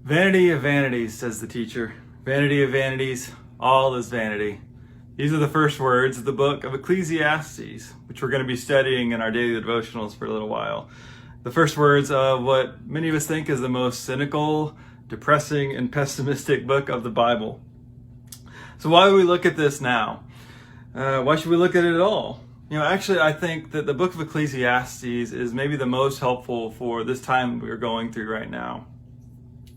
Vanity of vanities, says the teacher. Vanity of vanities, all is vanity. These are the first words of the book of Ecclesiastes, which we're going to be studying in our daily devotionals for a little while. The first words of what many of us think is the most cynical, depressing, and pessimistic book of the Bible. So why do we look at this now? Why should we look at it at all? Actually, I think that the book of Ecclesiastes is maybe the most helpful for this time we're going through right now.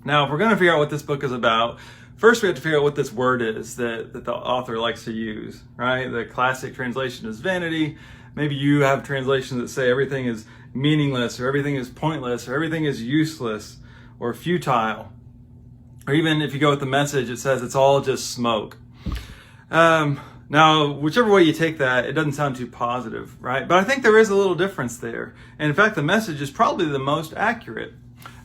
Now, if we're going to figure out what this book is about, first we have to figure out what this word is that the author likes to use, right? The classic translation is vanity. Maybe you have translations that say everything is meaningless, or everything is pointless, or everything is useless, or futile. Or even if you go with the Message, it says it's all just smoke. Now, whichever way you take that, it doesn't sound too positive, right? But I think there is a little difference there. And in fact, the Message is probably the most accurate.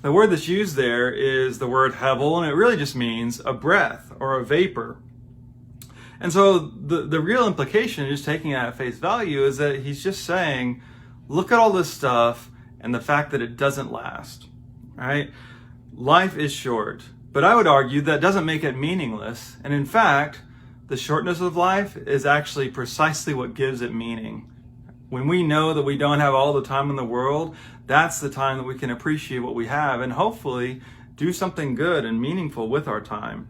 The word that's used there is the word hevel, and it really just means a breath or a vapor. And so the real implication, just taking it at face value, is that he's just saying, look at all this stuff and the fact that it doesn't last, right? Life is short, but I would argue that doesn't make it meaningless. And in fact, the shortness of life is actually precisely what gives it meaning. When we know that we don't have all the time in the world, that's the time that we can appreciate what we have and hopefully do something good and meaningful with our time.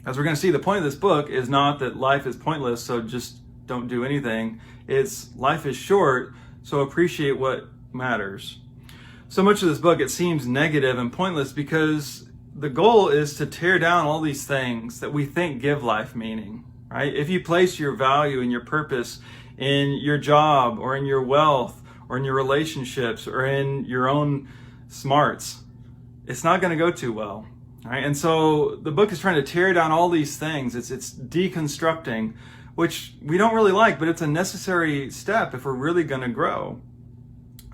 As we're going to see, the point of this book is not that life is pointless, so just don't do anything. It's life is short, so appreciate what matters. So much of this book, it seems negative and pointless because the goal is to tear down all these things that we think give life meaning, right? If you place your value and your purpose in your job or in your wealth or in your relationships or in your own smarts, it's not going to go too well, right? And so the book is trying to tear down all these things. It's deconstructing, which we don't really like, but it's a necessary step if we're really going to grow.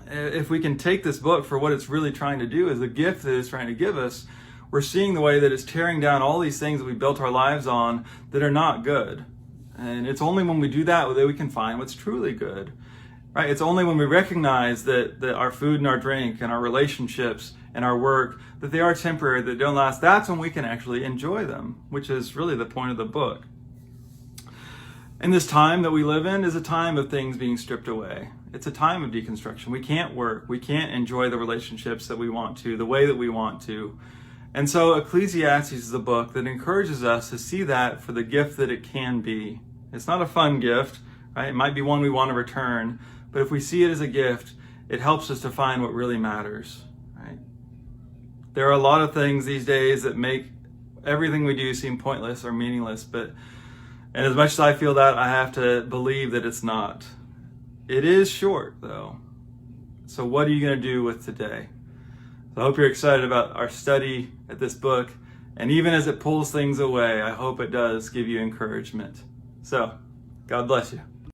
If we can take this book for what it's really trying to do, as a gift that it's trying to give us, we're seeing the way that it's tearing down all these things that we built our lives on that are not good. And it's only when we do that we can find what's truly good, right? It's only when we recognize that our food and our drink and our relationships and our work, that they are temporary, that don't last. That's when we can actually enjoy them, which is really the point of the book. And this time that we live in is a time of things being stripped away. It's a time of deconstruction. We can't work. We can't enjoy the relationships that we want to, the way that we want to. And so Ecclesiastes is a book that encourages us to see that for the gift that it can be. It's not a fun gift, right? It might be one we want to return, but if we see it as a gift, it helps us to find what really matters, right? There are a lot of things these days that make everything we do seem pointless or meaningless, and as much as I feel that, I have to believe that it's not. It is short, though. So what are you going to do with today? So I hope you're excited about our study at this book. And even as it pulls things away, I hope it does give you encouragement. So, God bless you.